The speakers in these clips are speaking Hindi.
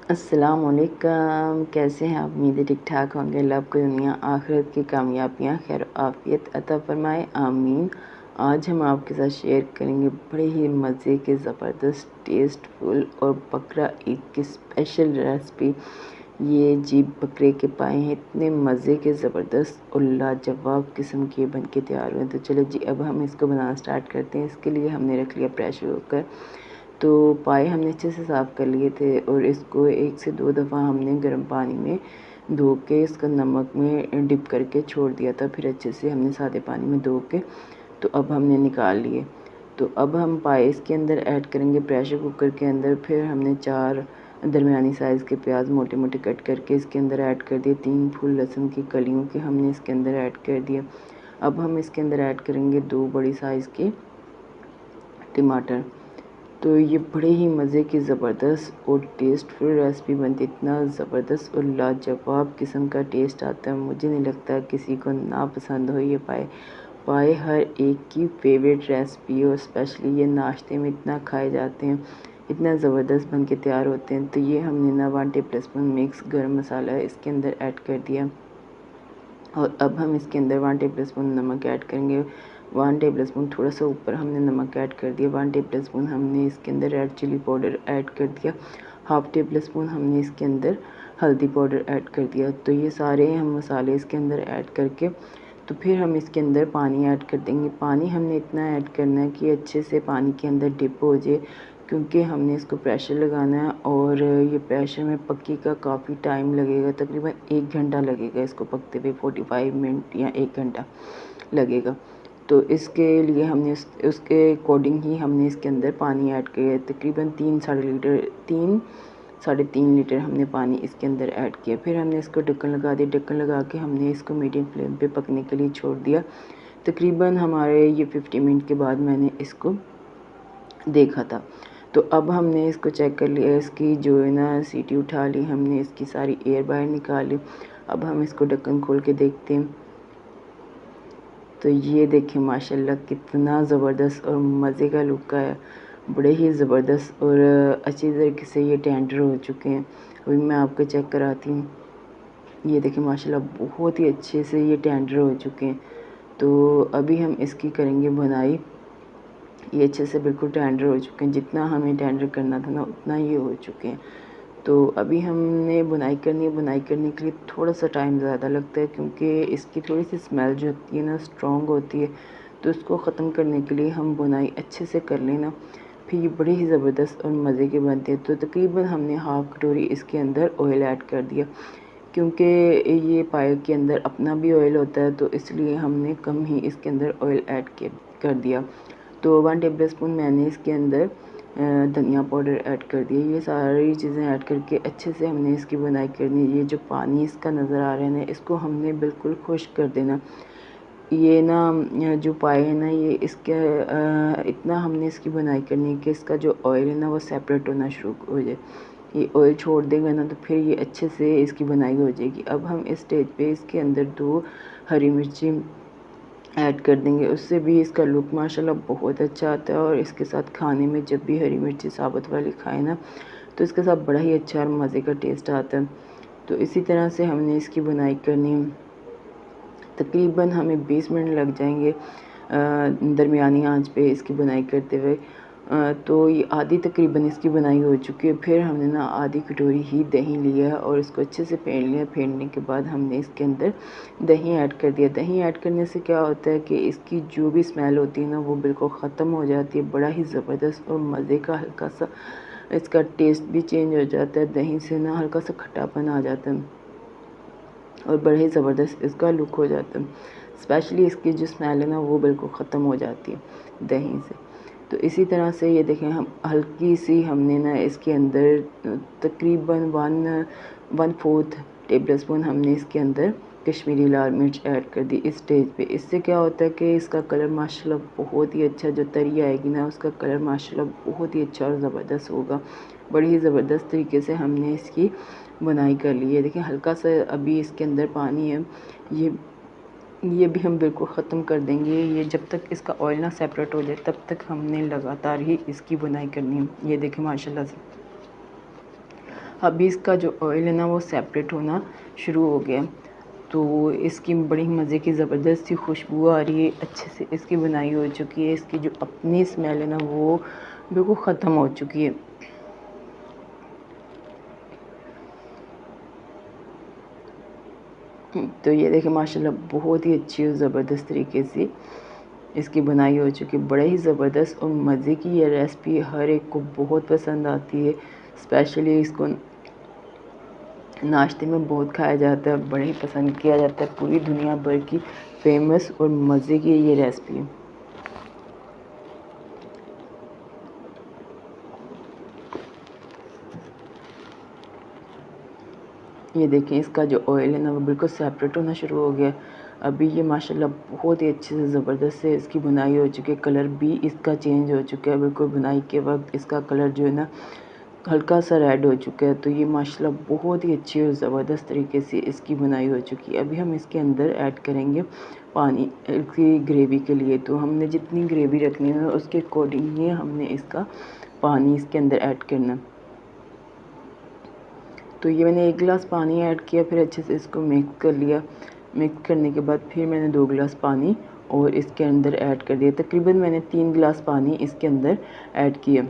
अस्सलामुअलैकुम, कैसे हैं आप? उम्मीद है ठीक ठाक होंगे। अल्लाह आपको दुनिया आखिरत की कामयाबियाँ खैर आफियत अता फरमाए, आमीन। आज हम आपके साथ शेयर करेंगे बड़े ही मज़े के ज़बरदस्त टेस्टफुल और बकरा ईद की स्पेशल रेसिपी। ये जी बकरे के पाए हैं, इतने मज़े के ज़बरदस्त और लाजवाब किस्म के बन के तैयार हुए। तो चलो जी अब हम इसको बनाना स्टार्ट करते हैं। इसके लिए हमने रख लिया प्रेशर कुकर। तो पाए हमने अच्छे से साफ़ कर लिए थे और इसको 1 से 2 दफ़ा हमने गर्म पानी में धो के इसका नमक में डिप करके छोड़ दिया था। फिर अच्छे से हमने सादे पानी में धो के तो अब हमने निकाल लिए। तो अब हम पाए इसके अंदर ऐड करेंगे प्रेशर कुकर के अंदर। फिर हमने 4 दरमियानी साइज़ के प्याज मोटे मोटे कट करके इसके अंदर ऐड कर दिए। 3 फूल लहसुन की कलियों के हमने इसके अंदर ऐड कर दिया। अब हम इसके अंदर ऐड करेंगे 2 बड़ी साइज़ के टमाटर। तो ये बड़े ही मज़े की ज़बरदस्त और टेस्टफुल रेसिपी बनती है। इतना ज़बरदस्त और लाजवाब किस्म का टेस्ट आता है, मुझे नहीं लगता किसी को ना पसंद हो ये पाए। पाए हर एक की फेवरेट रेसिपी और स्पेशली ये नाश्ते में इतना खाए जाते हैं, इतना ज़बरदस्त बन के तैयार होते हैं। तो ये हमने ना 1 टेबलस्पून मिक्स गरम मसाला इसके अंदर ऐड कर दिया और अब हम इसके अंदर 1 टेबलस्पून नमक ऐड करेंगे। 1 टेबलस्पून थोड़ा सा ऊपर हमने नमक ऐड कर दिया। 1 टेबलस्पून हमने इसके अंदर रेड चिली पाउडर ऐड कर दिया। हाफ़ टेबलस्पून हमने इसके अंदर हल्दी पाउडर ऐड कर दिया। तो ये सारे हम मसाले इसके अंदर ऐड करके तो फिर हम इसके अंदर पानी ऐड कर देंगे। पानी हमने इतना ऐड करना है कि अच्छे से पानी के अंदर डिप हो जाए, क्योंकि हमने इसको प्रेशर लगाना है और ये प्रेशर में पक्की का काफ़ी टाइम लगेगा, तकरीबन 1 घंटा लगेगा इसको पकते हुए, 45 मिनट या 1 घंटा लगेगा। तो इसके लिए हमने उसके अकॉर्डिंग ही हमने इसके अंदर पानी ऐड किया है। तकरीबन 3 साढ़े 3 लीटर हमने पानी इसके अंदर ऐड किया। फिर हमने इसको ढक्कन लगा दिया। ढक्कन लगा के हमने इसको मीडियम फ्लेम पे पकने के लिए छोड़ दिया। तकरीबन हमारे ये 50 मिनट के बाद मैंने इसको देखा था। तो अब हमने इसको चेक कर लिया, इसकी जो है ना सीटी उठा ली हमने, इसकी सारी एयर बाहर निकाल ली। अब हम इसको ढक्कन खोल के देखते हैं। तो ये देखिए माशाल्लाह कितना ज़बरदस्त और मज़े का लुक है। बड़े ही ज़बरदस्त और अच्छी तरीके से ये टेंडर हो चुके हैं। अभी मैं आपको चेक कराती हूँ। ये देखिए माशाल्लाह बहुत ही अच्छे से ये टेंडर हो चुके हैं। तो अभी हम इसकी करेंगे बुनाई। ये अच्छे से बिल्कुल टेंडर हो चुके हैं। जितना हमें टेंडर करना था ना उतना ये हो चुके हैं। तो अभी हमने बुनाई करनी है। बुनाई करने के लिए थोड़ा-सा टाइम ज़्यादा लगता है, क्योंकि इसकी थोड़ी-सी स्मेल जो होती है ना स्ट्रॉन्ग होती है। तो इसको ख़त्म करने के लिए हम बुनाई अच्छे से कर लेना, फिर ये बड़े ही ज़बरदस्त और मज़े के बनते हैं। तो तकरीबन हमने हाफ़ कटोरी इसके अंदर ऑयल ऐड कर दिया, क्योंकि ये पाए के अंदर अपना भी ऑयल होता है, तो इसलिए हमने कम ही इसके अंदर ऑयल ऐड कर दिया। तो 1 टेबलस्पून मैंने इसके अंदर धनिया पाउडर ऐड कर दिया। ये सारी चीज़ें ऐड करके अच्छे से हमने इसकी बुनाई करनी है। ये जो पानी इसका नज़र आ रहा है ना, इसको हमने बिल्कुल खुश्क कर देना। ये ना जो पाए है ना, ये इसके इतना हमने इसकी बुनाई करनी है कि इसका जो ऑयल है ना वो सेपरेट होना शुरू हो जाए। ये ऑयल छोड़ देगा ना तो फिर ये अच्छे से इसकी बुनाई हो जाएगी। अब हम इस स्टेज पे इसके अंदर 2 हरी मिर्ची ऐड कर देंगे, उससे भी इसका लुक माशाल्लाह बहुत अच्छा आता है। और इसके साथ खाने में जब भी हरी मिर्ची साबुत वाली खाएं ना, तो इसके साथ बड़ा ही अच्छा और मज़े का टेस्ट आता है। तो इसी तरह से हमने इसकी बुनाई करनी है। तकरीबन हमें 20 मिनट लग जाएंगे दरमियानी आंच पे इसकी बुनाई करते हुए। तो ये आधी तकरीबन इसकी बुनाई हो चुकी है। फिर हमने ना आधी कटोरी ही दही लिया और इसको अच्छे से फेंट लिया। फेंटने के बाद हमने इसके अंदर दही ऐड कर दिया। दही ऐड करने से क्या होता है कि इसकी जो भी स्मेल होती है ना वो बिल्कुल ख़त्म हो जाती है। बड़ा ही ज़बरदस्त और मज़े का हल्का सा इसका टेस्ट भी चेंज हो जाता है। दही से ना हल्का सा खट्टापन आ जाता है और बड़े ही ज़बरदस्त इसका लुक हो जाता है। स्पेशली इसकी जो स्मेल है ना वो बिल्कुल ख़त्म हो जाती है दही से। तो इसी तरह से ये देखें, हम हल्की सी हमने ना इसके अंदर तकरीबन 1/4 टेबलस्पून हमने इसके अंदर कश्मीरी लाल मिर्च ऐड कर दी इस स्टेज पे। इससे क्या होता है कि इसका कलर माशाल्लाह बहुत ही अच्छा, जो तरी आएगी ना उसका कलर माशाल्लाह बहुत ही अच्छा और ज़बरदस्त होगा। बड़ी ही ज़बरदस्त तरीके से हमने इसकी बुनाई कर ली है। देखिए हल्का सा अभी इसके अंदर पानी है, ये भी हम बिल्कुल ख़त्म कर देंगे। ये जब तक इसका ऑयल ना सेपरेट हो जाए तब तक हमने लगातार ही इसकी बुनाई करनी है। ये देखें माशाल्लाह से अभी इसका जो ऑयल है ना वो सेपरेट होना शुरू हो गया, तो इसकी बड़ी मज़े की ज़बरदस्त सी खुशबू आ रही है। अच्छे से इसकी बुनाई हो चुकी है, इसकी जो अपनी स्मेल है ना वो बिल्कुल ख़त्म हो चुकी है। तो ये देखिए माशाल्लाह बहुत ही अच्छी और ज़बरदस्त तरीके से इसकी बुनाई हो चुकी है। बड़ा ही ज़बरदस्त और मज़े की ये रेसिपी हर एक को बहुत पसंद आती है। स्पेशली इसको नाश्ते में बहुत खाया जाता है, बड़ा ही पसंद किया जाता है। पूरी दुनिया भर की फेमस और मज़े की ये रेसिपी है। ये देखिए इसका जो ऑयल है ना वो बिल्कुल सेपरेट होना शुरू हो गया। अभी ये माशाल्लाह बहुत ही अच्छे से ज़बरदस्त से इसकी बुनाई हो चुकी है। कलर भी इसका चेंज हो चुका है, बिल्कुल बुनाई के वक्त इसका कलर जो है ना हल्का सा रेड हो चुका है। तो ये माशाल्लाह बहुत ही अच्छी और ज़बरदस्त तरीके से इसकी बुनाई हो चुकी है। अभी हम इसके अंदर ऐड करेंगे पानी की ग्रेवी के लिए। तो हमने जितनी ग्रेवी रखनी है उसके अकॉर्डिंग ही हमने इसका पानी इसके अंदर ऐड करना है। तो ये मैंने 1 गिलास पानी ऐड किया, फिर अच्छे से इसको मिक्स कर लिया। मिक्स करने के बाद फिर मैंने 2 गिलास पानी और इसके अंदर ऐड कर दिया। तकरीबन मैंने 3 गिलास पानी इसके अंदर ऐड किया।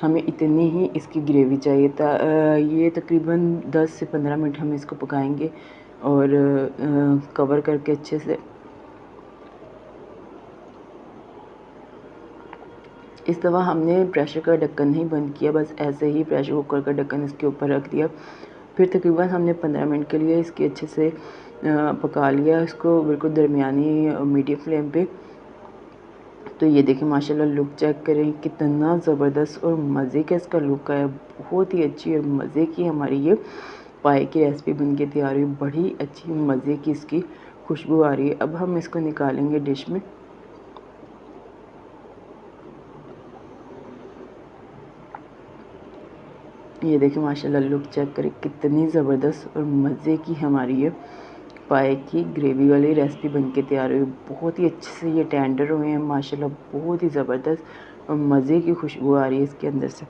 हमें इतनी ही इसकी ग्रेवी चाहिए था। ये तकरीबन 10 से 15 मिनट हम इसको पकाएंगे और कवर करके अच्छे से। इस दफ़ा हमने प्रेशर का ढक्कन नहीं बंद किया, बस ऐसे ही प्रेशर कुकर का ढक्कन इसके ऊपर रख दिया। फिर तकरीबन हमने 15 मिनट के लिए इसके अच्छे से पका लिया इसको बिल्कुल दरमियानी मीडियम फ्लेम पे। तो ये देखिए माशाल्लाह लुक चेक करें कितना ज़बरदस्त और मज़े का इसका लुक आया। बहुत ही अच्छी और मज़े की हमारी ये पाए की रेसिपी बन के तैयार हुई। बड़ी अच्छी मज़े की इसकी खुशबू आ रही है। अब हम इसको निकालेंगे डिश में। ये देखिए माशाल्लाह लुक चेक करें कितनी ज़बरदस्त और मज़े की हमारी ये पाए की ग्रेवी वाली रेसिपी बनके तैयार हुई। बहुत ही अच्छे से ये टेंडर हुए हैं माशाल्लाह, बहुत ही ज़बरदस्त और मज़े की खुशबू आ रही है इसके अंदर से।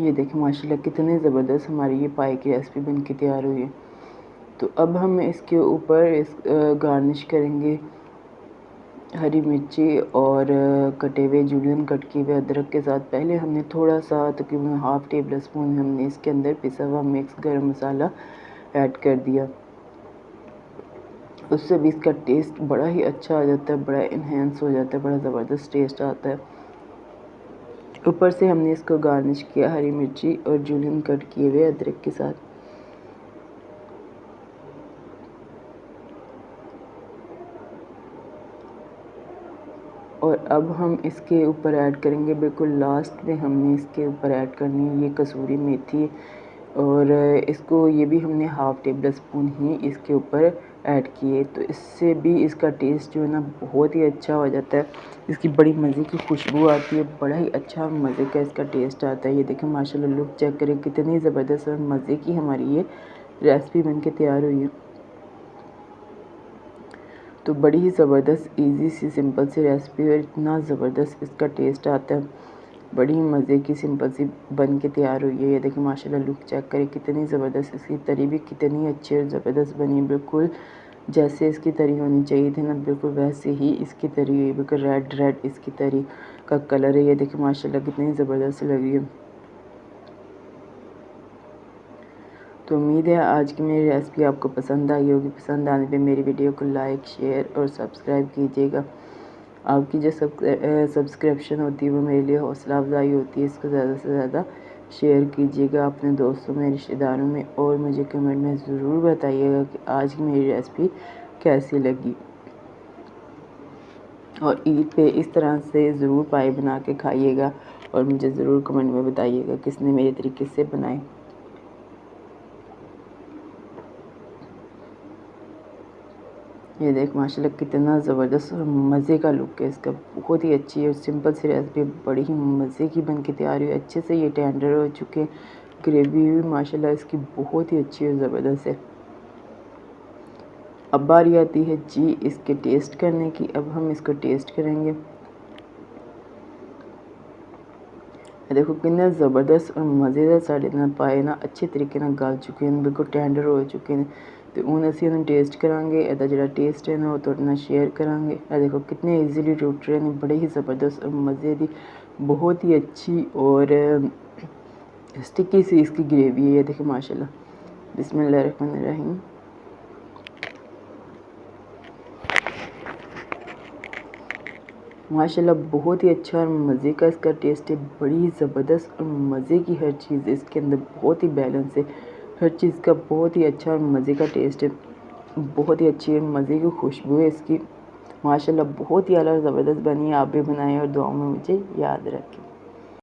ये देखिए माशाल्लाह कितनी ज़बरदस्त हमारी ये पाए की रेसिपी बनके तैयार हुई है। तो अब हम इसके ऊपर गार्निश करेंगे हरी मिर्ची और कटे हुए जूलियन कट किए हुए अदरक के साथ। पहले हमने थोड़ा सा तकरीबन हाफ़ टेबल स्पून हमने इसके अंदर पिसा हुआ मिक्स गरम मसाला ऐड कर दिया। उससे भी इसका टेस्ट बड़ा ही अच्छा आ जाता है, बड़ा इन्हेंस हो जाता है, बड़ा ज़बरदस्त टेस्ट आता है। ऊपर से हमने इसको गार्निश किया हरी मिर्ची और जूलियन कट किए हुए अदरक के साथ। और अब हम इसके ऊपर ऐड करेंगे, बिल्कुल लास्ट में हमने इसके ऊपर ऐड करनी है ये कसूरी मेथी। और इसको ये भी हमने हाफ़ टेबल स्पून ही इसके ऊपर ऐड किए। तो इससे भी इसका टेस्ट जो है ना बहुत ही अच्छा हो जाता है। इसकी बड़ी मज़े की खुशबू आती है, बड़ा ही अच्छा मज़े का इसका टेस्ट आता है। ये देखें माशाल्लाह लुक चेक करें कितनी ज़बरदस्त और मज़े की हमारी ये रेसिपी बनके तैयार हुई है। तो बड़ी ही ज़बरदस्त ईज़ी सी सिंपल सी रेसिपी और इतना ज़बरदस्त इसका टेस्ट आता है। बड़ी ही मज़े की सिंपल सी बन के तैयार हुई है। ये देखिए माशाल्लाह लुक चेक करें कितनी ज़बरदस्त, इसकी तरी भी कितनी अच्छी और ज़बरदस्त बनी है। बिल्कुल जैसे इसकी तरी होनी चाहिए थी ना बिल्कुल वैसे ही इसकी तरी हुई, बिल्कुल रेड रेड इसकी तरी का कलर है। ये देखिए माशाल्लाह कितनी ज़बरदस्त लग रही है। तो उम्मीद है आज की मेरी रेसिपी आपको पसंद आई होगी। पसंद आने पे मेरी वीडियो को लाइक शेयर और सब्सक्राइब कीजिएगा। आपकी जो सब्सक्रिप्शन होती है वो मेरे लिए हौसला अफजाई होती है। इसको ज़्यादा से ज़्यादा शेयर कीजिएगा अपने दोस्तों में, रिश्तेदारों में, और मुझे कमेंट में ज़रूर बताइएगा कि आज की मेरी रेसिपी कैसी लगी। और ईद पे इस तरह से ज़रूर पाए बना के खाइएगा और मुझे ज़रूर कमेंट में बताइएगा किसने मेरे तरीके से बनाए। ये देख माशाल्लाह कितना ज़बरदस्त और मज़े का लुक है इसका। बहुत ही अच्छी और सिंपल सी रेसिपी बड़ी ही मज़े की बन के तैयार हुई। अच्छे से ये टेंडर हो चुके, ग्रेवी भी माशाल्लाह इसकी बहुत ही अच्छी और ज़बरदस्त है। अब बारी आती है जी इसके टेस्ट करने की। अब हम इसको टेस्ट करेंगे। देखो कितना ज़बरदस्त और मज़ेदार साढ़े ना पाए ना अच्छे तरीके ना गल चुके हैं, बिल्कुल टेंडर हो चुके हैं। तो हूँ असी उन्हें टेस्ट करांगे। एदा जो टेस्ट है ना वो तुहाडे नाल शेयर करांगे। देखो कितने ईजीली टुट रहे हैं, बड़े ही ज़बरदस्त और मज़े की बहुत ही अच्छी और स्टिकी सी इसकी ग्रेवी है। ये देखिए माशाल्लाह। बिस्मिल्लाहिर्रहमानिर्रहीम। माशाल्लाह बहुत ही अच्छा और मज़े का इसका टेस्ट है। बड़ी ही ज़बरदस्त और मज़े की हर चीज़ इसके अंदर बहुत ही बैलेंस है। हर चीज़ का बहुत ही अच्छा और मज़े का टेस्ट है। बहुत ही अच्छी है, मज़े की खुशबू है इसकी। माशाल्लाह बहुत ही आला ज़बरदस्त बनी है। आप भी बनाएं और दुआओं में मुझे याद रखें।